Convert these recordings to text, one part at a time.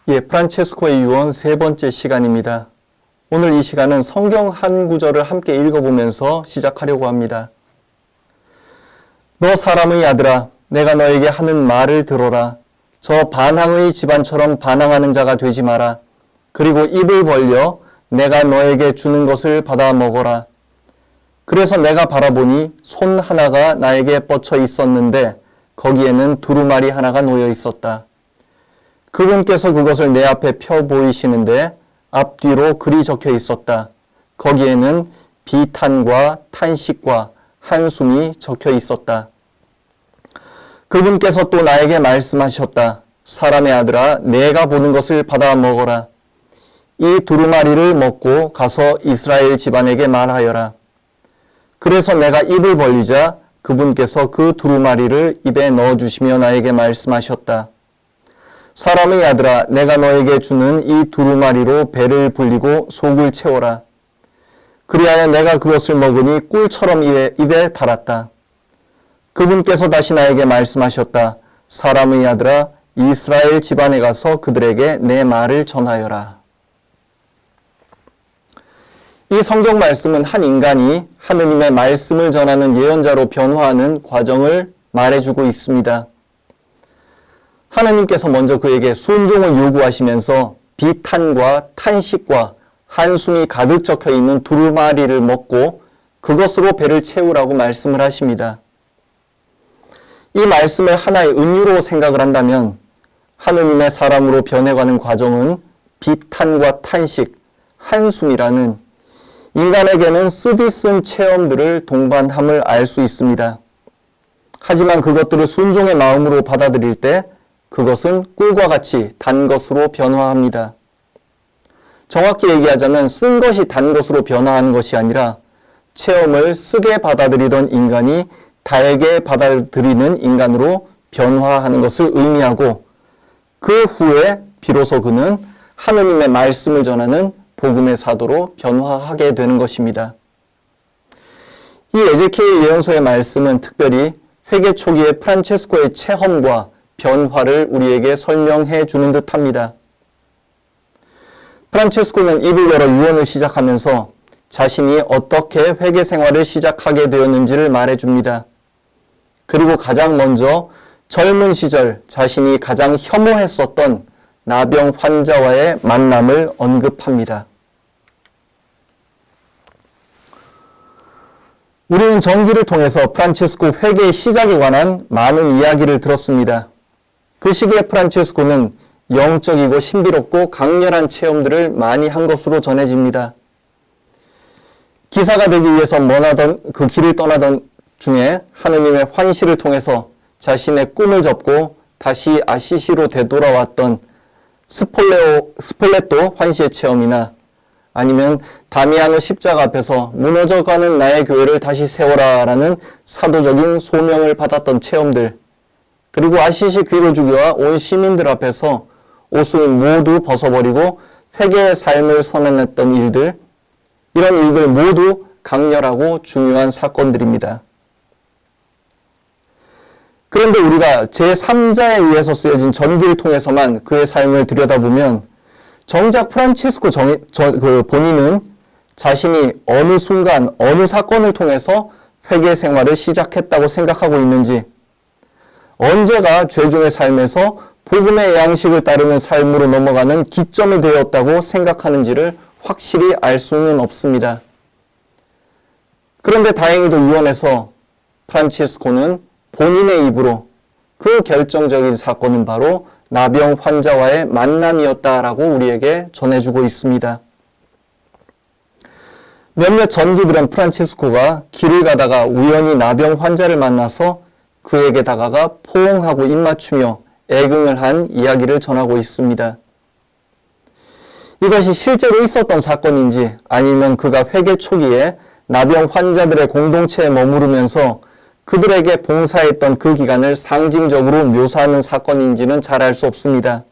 프란체스코의 유언 세 번째 시간입니다. 오늘 이 시간은 성경 한 구절을 함께 읽어보면서 시작하려고 합니다. 너 사람의 아들아, 내가 너에게 하는 말을 들어라. 저 반항의 집안처럼 반항하는 자가 되지 마라. 그리고 입을 벌려 내가 너에게 주는 것을 받아 먹어라. 그래서 내가 바라보니 손 하나가 나에게 뻗쳐 있었는데 거기에는 두루마리 하나가 놓여 있었다. 그분께서 그것을 내 앞에 펴 보이시는데 앞뒤로 글이 적혀 있었다. 거기에는 비탄과 탄식과 한숨이 적혀 있었다. 그분께서 또 나에게 말씀하셨다. 사람의 아들아, 내가 보는 것을 받아 먹어라. 이 두루마리를 먹고 가서 이스라엘 집안에게 말하여라. 그래서 내가 입을 벌리자 그분께서 그 두루마리를 입에 넣어주시며 나에게 말씀하셨다. 사람의 아들아, 내가 너에게 주는 이 두루마리로 배를 불리고 속을 채워라. 그리하여 내가 그것을 먹으니 꿀처럼 입에 달았다. 그분께서 다시 나에게 말씀하셨다. 사람의 아들아, 이스라엘 집안에 가서 그들에게 내 말을 전하여라. 이 성경 말씀은 한 인간이 하느님의 말씀을 전하는 예언자로 변화하는 과정을 말해주고 있습니다. 하나님께서 먼저 그에게 순종을 요구하시면서 비탄과 탄식과 한숨이 가득 적혀 있는 두루마리를 먹고 그것으로 배를 채우라고 말씀을 하십니다. 이 말씀을 하나의 은유로 생각을 한다면 하느님의 사람으로 변해가는 과정은 비탄과 탄식, 한숨이라는 인간에게는 쓰디쓴 체험들을 동반함을 알 수 있습니다. 하지만 그것들을 순종의 마음으로 받아들일 때 그것은 꿀과 같이 단 것으로 변화합니다. 정확히 얘기하자면 쓴 것이 단 것으로 변화하는 것이 아니라 체험을 쓰게 받아들이던 인간이 달게 받아들이는 인간으로 변화하는 것을 의미하고 그 후에 비로소 그는 하느님의 말씀을 전하는 복음의 사도로 변화하게 되는 것입니다. 이 에제키엘 예언서의 말씀은 특별히 회개 초기의 프란체스코의 체험과 변화를 우리에게 설명해 주는 듯합니다. 프란체스코는 입을 열어 유언을 시작하면서 자신이 어떻게 회개 생활을 시작하게 되었는지를 말해줍니다. 그리고 가장 먼저 젊은 시절 자신이 가장 혐오했었던 나병 환자와의 만남을 언급합니다. 우리는 전기를 통해서 프란체스코 회개의 시작에 관한 많은 이야기를 들었습니다. 그 시기에 프란체스코는 영적이고 신비롭고 강렬한 체험들을 많이 한 것으로 전해집니다. 기사가 되기 위해서 머나던 그 길을 떠나던 중에 하느님의 환시를 통해서 자신의 꿈을 접고 다시 아시시로 되돌아왔던 스폴레토 환시의 체험이나 아니면 다미아노 십자가 앞에서 무너져가는 나의 교회를 다시 세워라 라는 사도적인 소명을 받았던 체험들, 그리고 아시시 귀로주교와 온 시민들 앞에서 옷을 모두 벗어버리고 회개의 삶을 선언했던 일들, 이런 일들 모두 강렬하고 중요한 사건들입니다. 그런데 우리가 제3자에 의해서 쓰여진 전기를 통해서만 그의 삶을 들여다보면 정작 프란치스코 본인은 자신이 어느 순간 어느 사건을 통해서 회개 생활을 시작했다고 생각하고 있는지, 언제가 죄중의 삶에서 복음의 양식을 따르는 삶으로 넘어가는 기점이 되었다고 생각하는지를 확실히 알 수는 없습니다. 그런데 다행히도 유언에서 프란치스코는 본인의 입으로 그 결정적인 사건은 바로 나병 환자와의 만남이었다라고 우리에게 전해주고 있습니다. 몇몇 전기들은 프란치스코가 길을 가다가 우연히 나병 환자를 만나서 그에게 다가가 포옹하고 입맞추며 애긍을 한 이야기를 전하고 있습니다. 이것이 실제로 있었던 사건인지 아니면 그가 회개 초기에 나병 환자들의 공동체에 머무르면서 그들에게 봉사했던 그 기간을 상징적으로 묘사하는 사건인지는 잘 알 수 없습니다.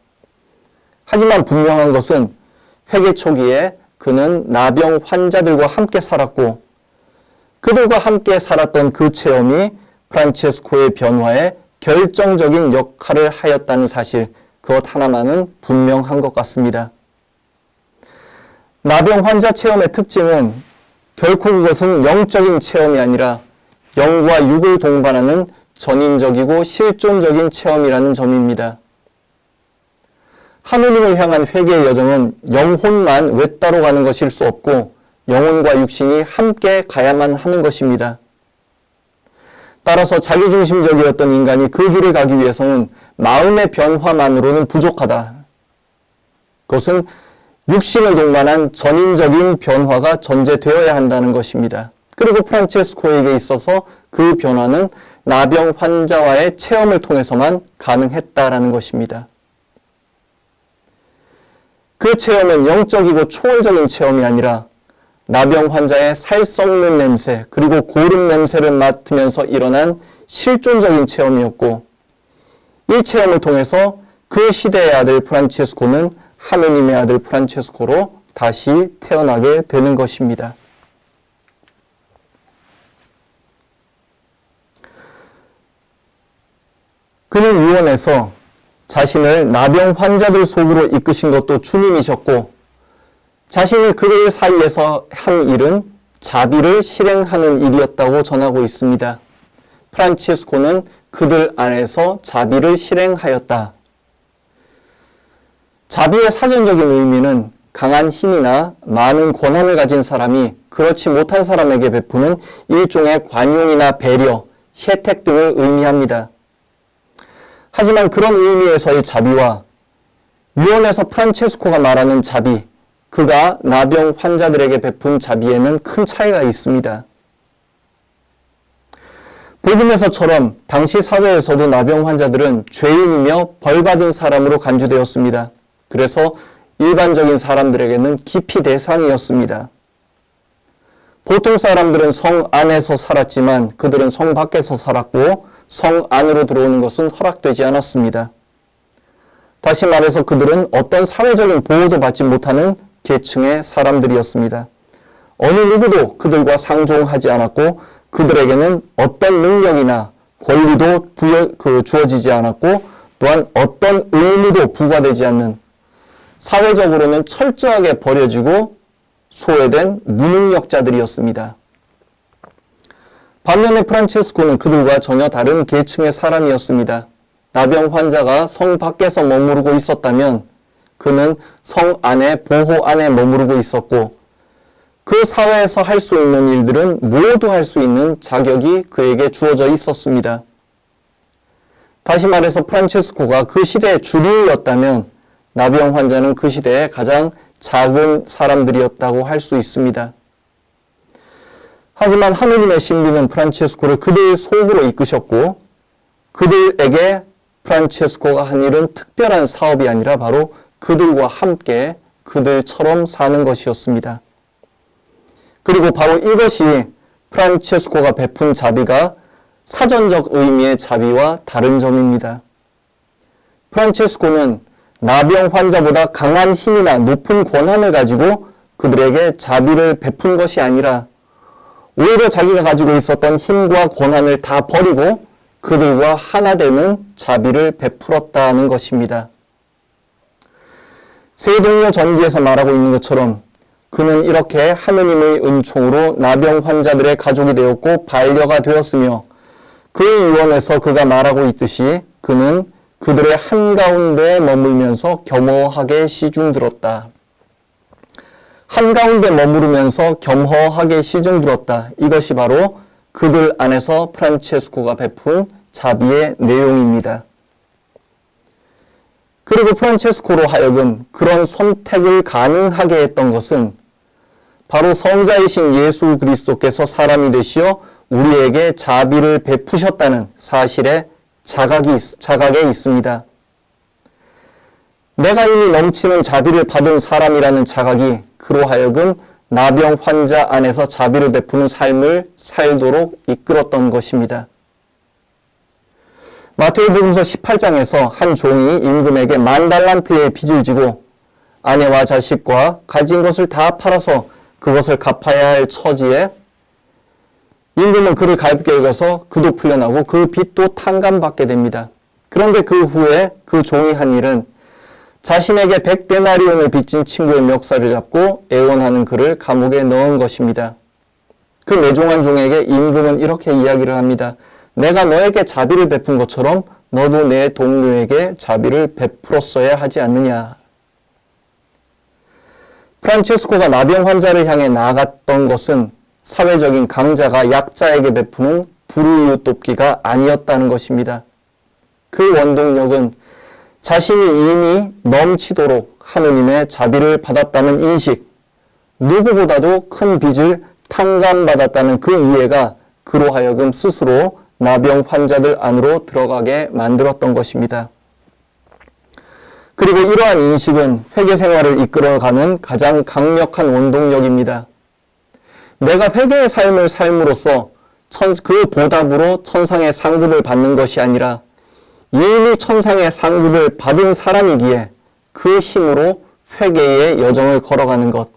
하지만 분명한 것은 회개 초기에 그는 나병 환자들과 함께 살았고 그들과 함께 살았던 그 체험이 프란체스코의 변화에 결정적인 역할을 하였다는 사실, 그것 하나만은 분명한 것 같습니다. 나병 환자 체험의 특징은 결코 그것은 영적인 체험이 아니라 영과 육을 동반하는 전인적이고 실존적인 체험이라는 점입니다. 하느님을 향한 회개의 여정은 영혼만 외따로 가는 것일 수 없고 영혼과 육신이 함께 가야만 하는 것입니다. 따라서 자기중심적이었던 인간이 그 길을 가기 위해서는 마음의 변화만으로는 부족하다. 그것은 육신을 동반한 전인적인 변화가 전제되어야 한다는 것입니다. 그리고 프란체스코에게 있어서 그 변화는 나병 환자와의 체험을 통해서만 가능했다라는 것입니다. 그 체험은 영적이고 초월적인 체험이 아니라 나병 환자의 살 썩는 냄새 그리고 고름 냄새를 맡으면서 일어난 실존적인 체험이었고, 이 체험을 통해서 그 시대의 아들 프란체스코는 하느님의 아들 프란체스코로 다시 태어나게 되는 것입니다. 그는 유언에서 자신을 나병 환자들 속으로 이끄신 것도 주님이셨고, 자신이 그들 사이에서 한 일은 자비를 실행하는 일이었다고 전하고 있습니다. 프란치스코는 그들 안에서 자비를 실행하였다. 자비의 사전적인 의미는 강한 힘이나 많은 권한을 가진 사람이 그렇지 못한 사람에게 베푸는 일종의 관용이나 배려, 혜택 등을 의미합니다. 하지만 그런 의미에서의 자비와 유언에서 프란체스코가 말하는 자비, 그가 나병 환자들에게 베푼 자비에는 큰 차이가 있습니다. 복음에서처럼 당시 사회에서도 나병 환자들은 죄인이며 벌받은 사람으로 간주되었습니다. 그래서 일반적인 사람들에게는 기피 대상이었습니다. 보통 사람들은 성 안에서 살았지만 그들은 성 밖에서 살았고 성 안으로 들어오는 것은 허락되지 않았습니다. 다시 말해서 그들은 어떤 사회적인 보호도 받지 못하는 계층의 사람들이었습니다. 어느 누구도 그들과 상종하지 않았고 그들에게는 어떤 능력이나 권리도 주어지지 않았고 또한 어떤 의무도 부과되지 않는, 사회적으로는 철저하게 버려지고 소외된 무능력자들이었습니다. 반면에 프란체스코는 그들과 전혀 다른 계층의 사람이었습니다. 나병 환자가 성 밖에서 머무르고 있었다면 그는 성 안에 보호 안에 머무르고 있었고, 그 사회에서 할 수 있는 일들은 모두 할 수 있는 자격이 그에게 주어져 있었습니다. 다시 말해서 프란체스코가 그 시대의 주류였다면 나병 환자는 그 시대의 가장 작은 사람들이었다고 할 수 있습니다. 하지만 하느님의 신비는 프란체스코를 그들 속으로 이끄셨고, 그들에게 프란체스코가 한 일은 특별한 사업이 아니라 바로 그들과 함께 그들처럼 사는 것이었습니다. 그리고 바로 이것이 프란체스코가 베푼 자비가 사전적 의미의 자비와 다른 점입니다. 프란체스코는 나병 환자보다 강한 힘이나 높은 권한을 가지고 그들에게 자비를 베푼 것이 아니라 오히려 자기가 가지고 있었던 힘과 권한을 다 버리고 그들과 하나 되는 자비를 베풀었다는 것입니다. 세동료 전기에서 말하고 있는 것처럼 그는 이렇게 하느님의 은총으로 나병 환자들의 가족이 되었고 반려가 되었으며, 그의 유언에서 그가 말하고 있듯이 그는 그들의 한가운데 머물면서 겸허하게 시중들었다. 한가운데 머무르면서 겸허하게 시중들었다. 이것이 바로 그들 안에서 프란체스코가 베푼 자비의 내용입니다. 그리고 프란체스코로 하여금 그런 선택을 가능하게 했던 것은 바로 성자이신 예수 그리스도께서 사람이 되시어 우리에게 자비를 베푸셨다는 사실에 자각에 있습니다. 내가 이미 넘치는 자비를 받은 사람이라는 자각이 그로 하여금 나병 환자 안에서 자비를 베푸는 삶을 살도록 이끌었던 것입니다. 마태복음서 18장에서 한 종이 임금에게 10,000달란트의 빚을 지고 아내와 자식과 가진 것을 다 팔아서 그것을 갚아야 할 처지에 임금은 그를 가엾게 여겨서 그도 풀려나고 그 빚도 탕감받게 됩니다. 그런데 그 후에 그 종이 한 일은 자신에게 100데나리온을 빚진 친구의 멱살을 잡고 애원하는 그를 감옥에 넣은 것입니다. 그 매종한 종에게 임금은 이렇게 이야기를 합니다. 내가 너에게 자비를 베푼 것처럼 너도 내 동료에게 자비를 베풀었어야 하지 않느냐. 프란치스코가 나병 환자를 향해 나아갔던 것은 사회적인 강자가 약자에게 베푸는 불우이웃 돕기가 아니었다는 것입니다. 그 원동력은 자신이 이미 넘치도록 하느님의 자비를 받았다는 인식, 누구보다도 큰 빚을 탕감받았다는 그 이해가 그로 하여금 스스로 나병 환자들 안으로 들어가게 만들었던 것입니다. 그리고 이러한 인식은 회개 생활을 이끌어가는 가장 강력한 원동력입니다. 내가 회개의 삶을 삶으로써 그 보답으로 천상의 상급을 받는 것이 아니라 이미 천상의 상급을 받은 사람이기에 그 힘으로 회개의 여정을 걸어가는 것.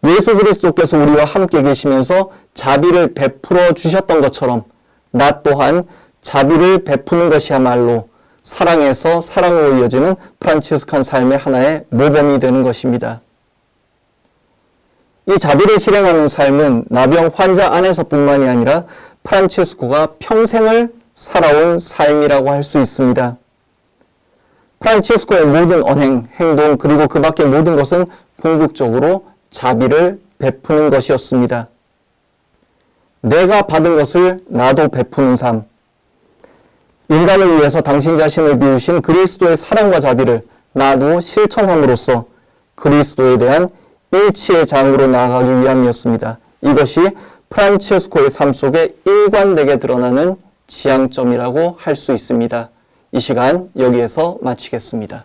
예수 그리스도께서 우리와 함께 계시면서 자비를 베풀어 주셨던 것처럼 나 또한 자비를 베푸는 것이야말로 사랑에서 사랑으로 이어지는 프란치스칸 삶의 하나의 모범이 되는 것입니다. 이 자비를 실행하는 삶은 나병 환자 안에서뿐만이 아니라 프란치스코가 평생을 살아온 삶이라고 할 수 있습니다. 프란치스코의 모든 언행, 행동 그리고 그 밖의 모든 것은 궁극적으로 자비를 베푸는 것이었습니다. 내가 받은 것을 나도 베푸는 삶. 인간을 위해서 당신 자신을 비우신 그리스도의 사랑과 자비를 나도 실천함으로써 그리스도에 대한 일치의 장으로 나아가기 위함이었습니다. 이것이 프란치스코의 삶 속에 일관되게 드러나는 지향점이라고 할 수 있습니다. 이 시간 여기에서 마치겠습니다.